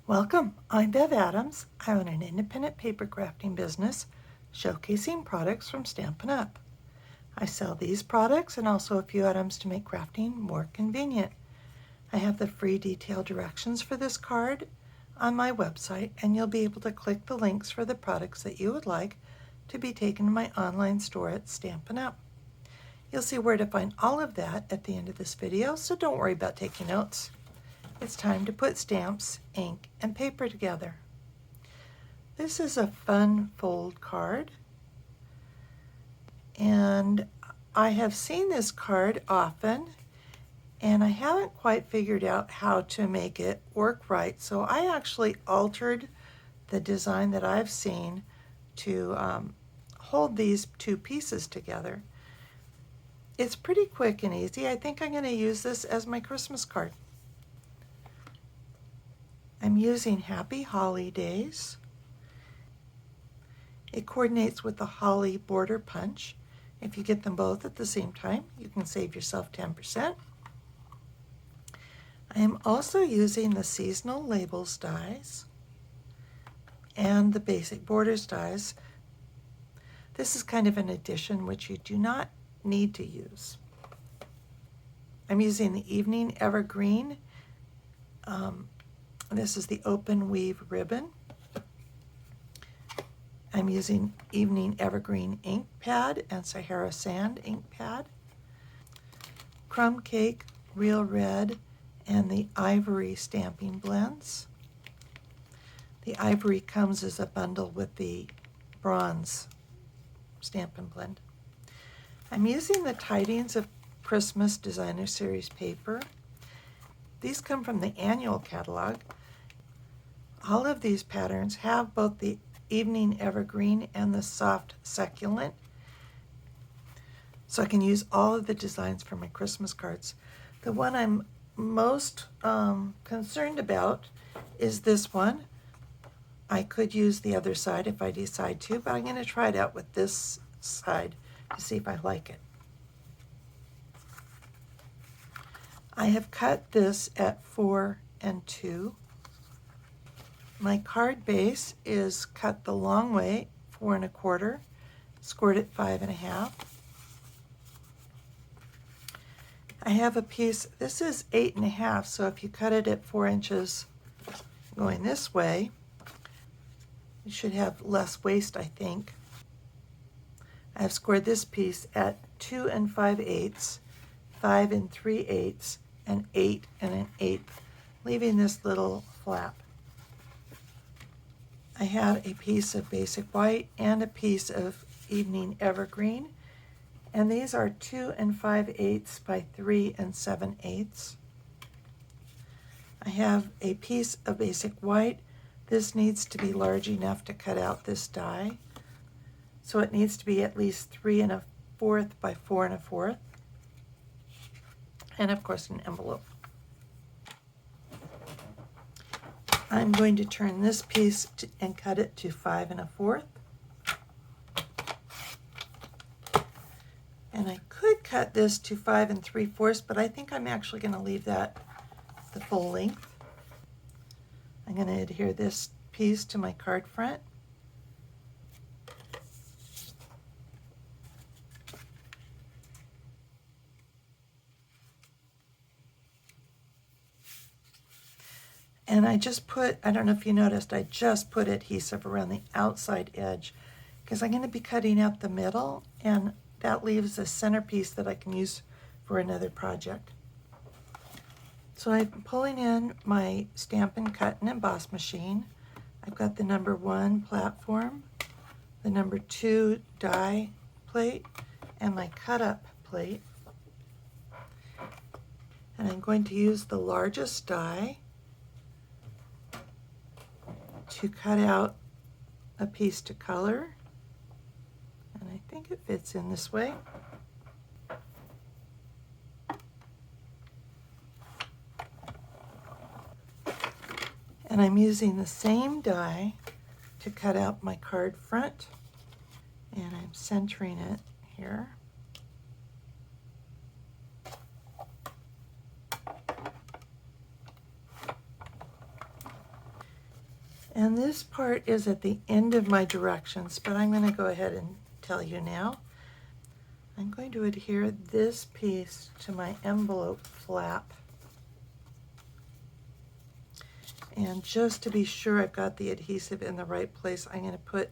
Welcome, I'm Bev Adams. I own an independent paper crafting business showcasing products from Stampin' Up! I sell these products and also a few items to make crafting more convenient. I have the free detailed directions for this card on my website, and you'll be able to click the links for the products that you would like to be taken to my online store at Stampin' Up! You'll see where to find all of that at the end of this video, so don't worry about taking notes. It's time to put stamps, ink, and paper together. This is a fun fold card, and I have seen this card often, and I haven't quite figured out how to make it work right, so I actually altered the design that I've seen to hold these two pieces together. It's pretty quick and easy. I think I'm going to use this as my Christmas card. I'm using Happy Holly Days. It coordinates with the Holly Border Punch. If you get them both at the same time, you can save yourself 10%. I am also using the Seasonal Labels dies and the Basic Borders dies. This is kind of an addition which you do not need to use. I'm using the Evening Evergreen. This is the Open Weave ribbon. I'm using Evening Evergreen ink pad and Sahara Sand ink pad, Crumb Cake, Real Red, and the Ivory stamping blends. The Ivory comes as a bundle with the Bronze Stampin' Blend. I'm using the Tidings of Christmas Designer Series paper. These come from the annual catalog. All of these patterns have both the Evening Evergreen and the Soft Succulent, so I can use all of the designs for my Christmas cards. The one I'm most concerned about is this one. I could use the other side if I decide to, but I'm going to try it out with this side to see if I like it. I have cut this at 4 and 2. My card base is cut the long way, 4 1/4, scored at 5 1/2. I have a piece, this is 8 1/2, so if you cut it at 4 inches going this way, you should have less waste, I think. I've scored this piece at 2 5/8, 5 3/8, and 8 1/8, leaving this little flap. I have a piece of Basic White and a piece of Evening Evergreen, and these are 2 5/8 by 3 7/8. I have a piece of Basic White. This needs to be large enough to cut out this die, so it needs to be at least 3 1/4 by 4 1/4, and of course an envelope. I'm going to turn this piece and cut it to 5 1/4. And I could cut this to 5 3/4, but I think I'm actually going to leave that the full length. I'm going to adhere this piece to my card front. And I just put, I don't know if you noticed, I just put adhesive around the outside edge because I'm going to be cutting out the middle, and that leaves a centerpiece that I can use for another project. So I'm pulling in my Stampin' Cut and Emboss machine. I've got the number 1 platform, the number 2 die plate, and my cut up plate. And I'm going to use the largest die to cut out a piece to color, and I think it fits in this way. And I'm using the same die to cut out my card front, and I'm centering it here. And this part is at the end of my directions, but I'm going to go ahead and tell you now. I'm going to adhere this piece to my envelope flap. And just to be sure I've got the adhesive in the right place, I'm going to put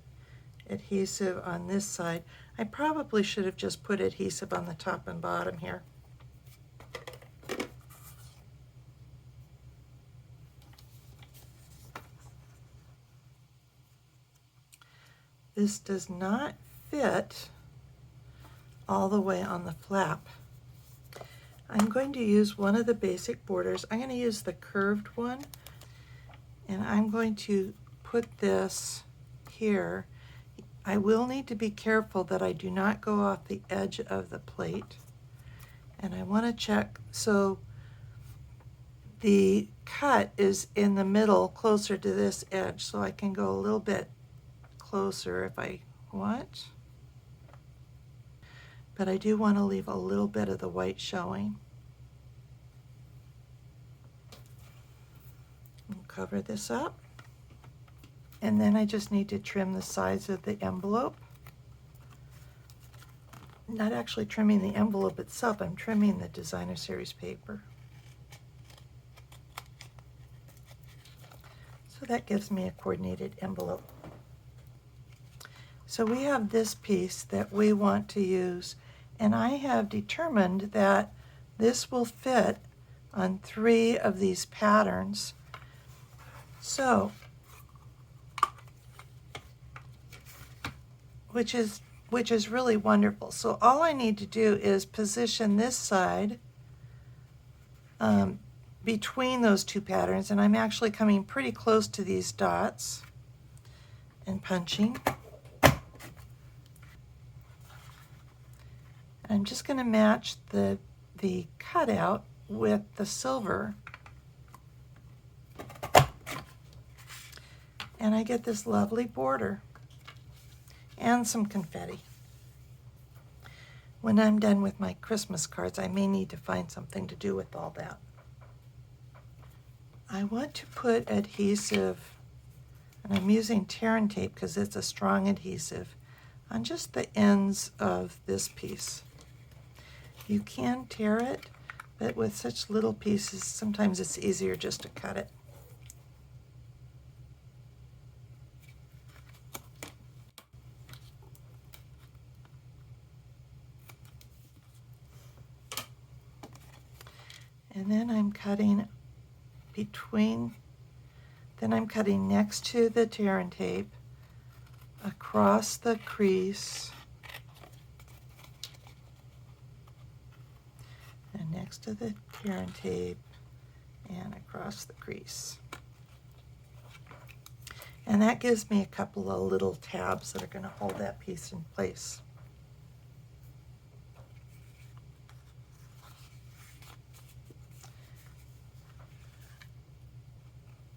adhesive on this side. I probably should have just put adhesive on the top and bottom here. This does not fit all the way on the flap. I'm going to use one of the basic borders. I'm going to use the curved one, and I'm going to put this here. I will need to be careful that I do not go off the edge of the plate, and I want to check so the cut is in the middle closer to this edge, so I can go a little bit closer if I want, but I do want to leave a little bit of the white showing. I'll cover this up, and then I just need to trim the sides of the envelope. Not actually trimming the envelope itself, I'm trimming the designer series paper. So that gives me a coordinated envelope. So we have this piece that we want to use, and I have determined that this will fit on 3 of these patterns. So, which is really wonderful. So all I need to do is position this side between those 2 patterns, and I'm actually coming pretty close to these dots and punching. I'm just going to match the cutout with the silver, and I get this lovely border and some confetti. When I'm done with my Christmas cards, I may need to find something to do with all that. I want to put adhesive, and I'm using tear and tape because it's a strong adhesive, on just the ends of this piece. You can tear it, but with such little pieces, sometimes it's easier just to cut it. And then I'm cutting next to the tear and tape, across the crease, and next to the tear and tape, and across the crease. And that gives me a couple of little tabs that are going to hold that piece in place.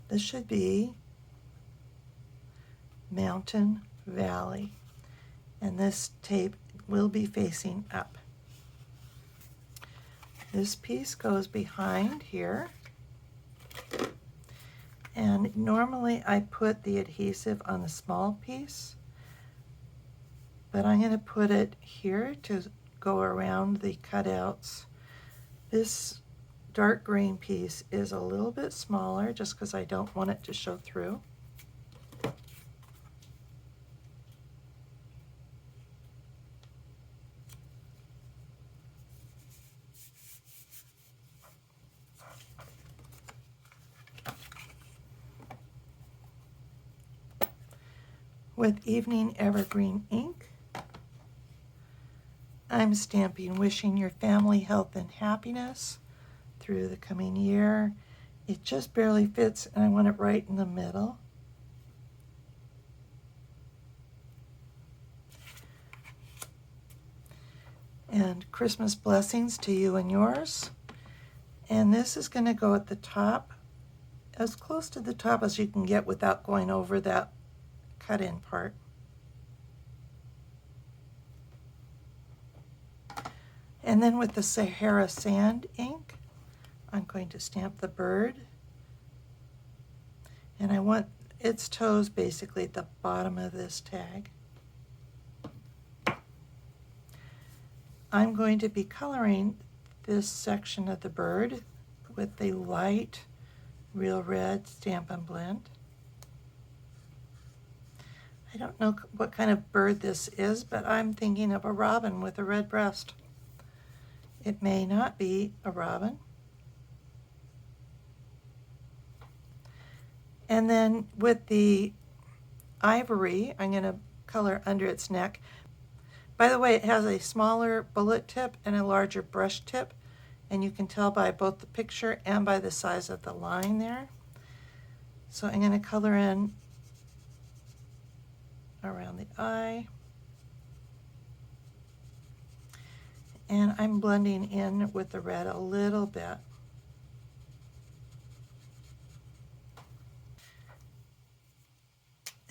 This should be Mountain Valley, and this tape will be facing up. This piece goes behind here, and normally I put the adhesive on the small piece, but I'm going to put it here to go around the cutouts. This dark green piece is a little bit smaller just because I don't want it to show through. With Evening Evergreen ink, I'm stamping wishing your family health and happiness through the coming year. It just barely fits, and I want it right in the middle. And Christmas blessings to you and yours. And this is going to go at the top, as close to the top as you can get without going over that cut-in part. And then with the Sahara Sand ink, I'm going to stamp the bird. And I want its toes basically at the bottom of this tag. I'm going to be coloring this section of the bird with the light Real Red Stampin' Blend. I don't know what kind of bird this is, but I'm thinking of a robin with a red breast. It may not be a robin. And then with the ivory, I'm going to color under its neck. By the way, it has a smaller bullet tip and a larger brush tip, and you can tell by both the picture and by the size of the line there. So I'm going to color in around the eye. And I'm blending in with the red a little bit.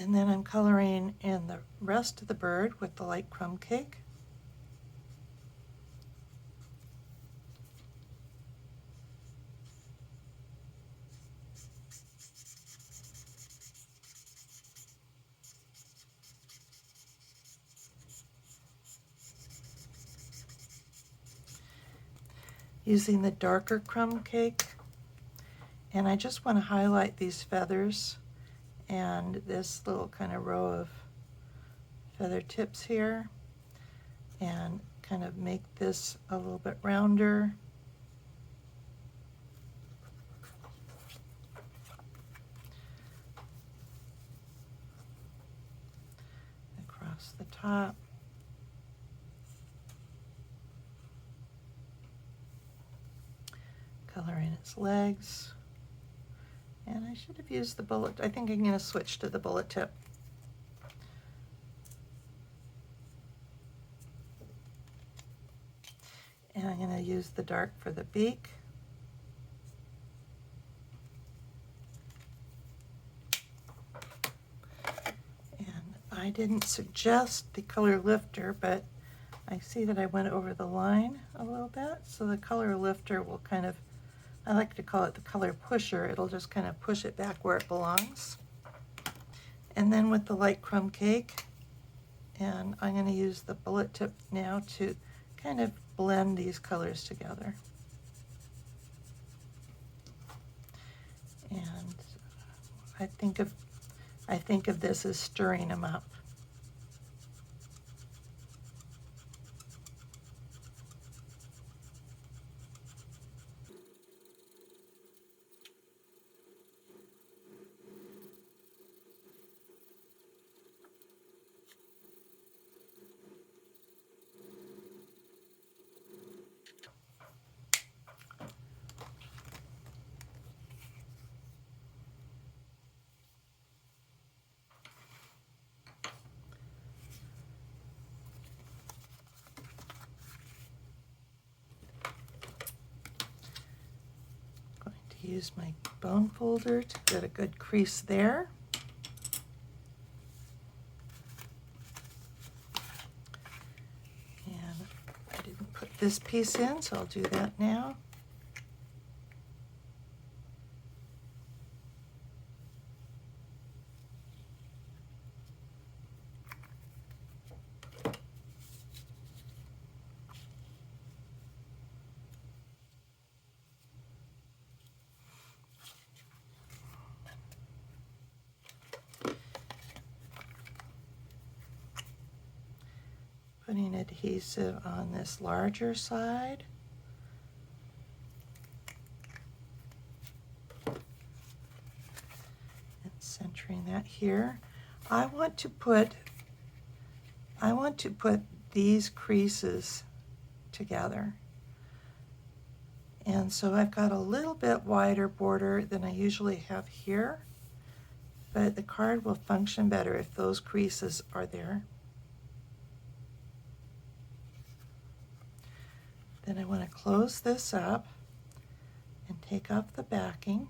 And then I'm coloring in the rest of the bird with the light crumb cake. Using the darker crumb cake, and I just want to highlight these feathers and this little kind of row of feather tips here and kind of make this a little bit rounder. Across the top. Coloring its legs. And I should have used the bullet. I think I'm going to switch to the bullet tip. And I'm going to use the dark for the beak. And I didn't suggest the color lifter, but I see that I went over the line a little bit. So the color lifter will kind of, I like to call it the color pusher. It'll just kind of push it back where it belongs. And then with the light crumb cake, and I'm going to use the bullet tip now to kind of blend these colors together. And I think of this as stirring them up. Use my bone folder to get a good crease there. And I didn't put this piece in, so I'll do that now. Putting adhesive on this larger side. And centering that here. I want to put these creases together. And so I've got a little bit wider border than I usually have here, but the card will function better if those creases are there. Then I want to close this up and take off the backing.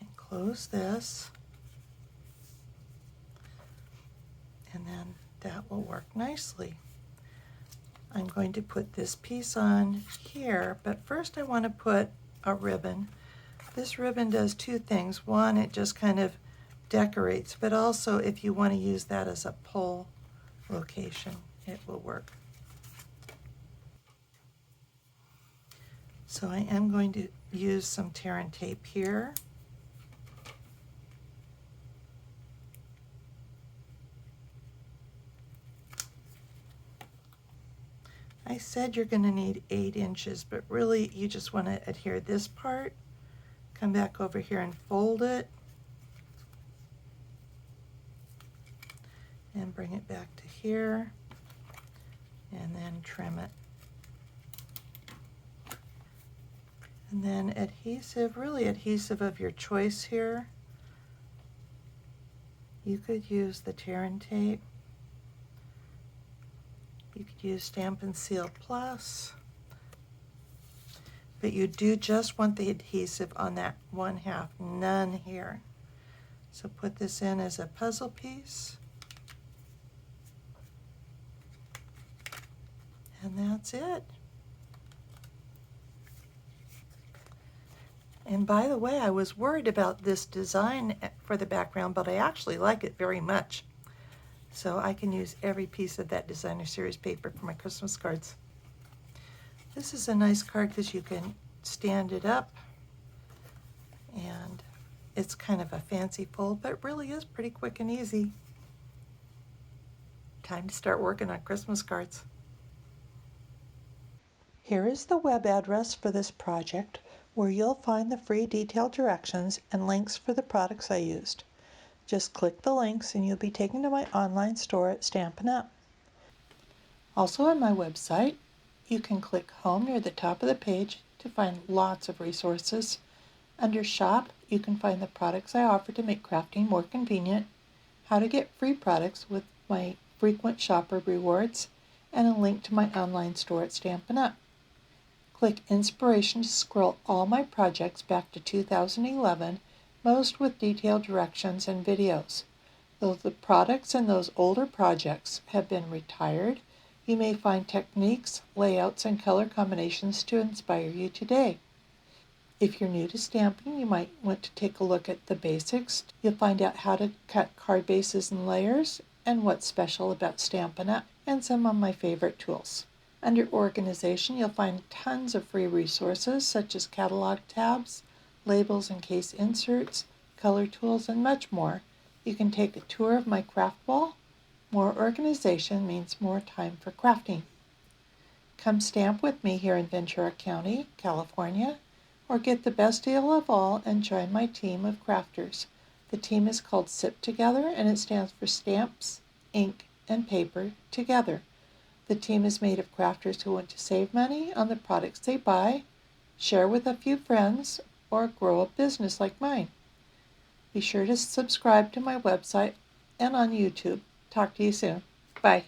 And close this. And then that will work nicely. I'm going to put this piece on here, but first I want to put a ribbon. This ribbon does two things. One, it just kind of decorates, but also if you want to use that as a pull location, it will work. So I am going to use some tear and tape here. I said you're going to need 8 inches, but really you just want to adhere this part, come back over here and fold it, and bring it back to here, and then trim it. And then adhesive, really adhesive of your choice here. You could use the tear and tape. You could use Stampin' Seal Plus, but you do just want the adhesive on that 1/2, none here. So put this in as a puzzle piece, and that's it. And by the way, I was worried about this design for the background, but I actually like it very much. So I can use every piece of that designer series paper for my Christmas cards. This is a nice card because you can stand it up, and it's kind of a fancy fold, but it really is pretty quick and easy. Time to start working on Christmas cards. Here is the web address for this project, where you'll find the free detailed directions and links for the products I used. Just click the links and you'll be taken to my online store at Stampin' Up! Also on my website, you can click Home near the top of the page to find lots of resources. Under Shop, you can find the products I offer to make crafting more convenient, how to get free products with my frequent shopper rewards, and a link to my online store at Stampin' Up! Click Inspiration to scroll all my projects back to 2011, most with detailed directions and videos. Though the products in those older projects have been retired, you may find techniques, layouts, and color combinations to inspire you today. If you're new to stamping, you might want to take a look at the basics. You'll find out how to cut card bases and layers, and what's special about Stampin' Up!, and some of my favorite tools. Under Organization, you'll find tons of free resources such as catalog tabs, labels and case inserts, color tools, and much more. You can take a tour of my craft wall. More organization means more time for crafting. Come stamp with me here in Ventura County, California, or get the best deal of all and join my team of crafters. The team is called SIP Together, and it stands for Stamps, Ink, and Paper Together. The team is made of crafters who want to save money on the products they buy, share with a few friends, or grow a business like mine. Be sure to subscribe to my website and on YouTube. Talk to you soon. Bye.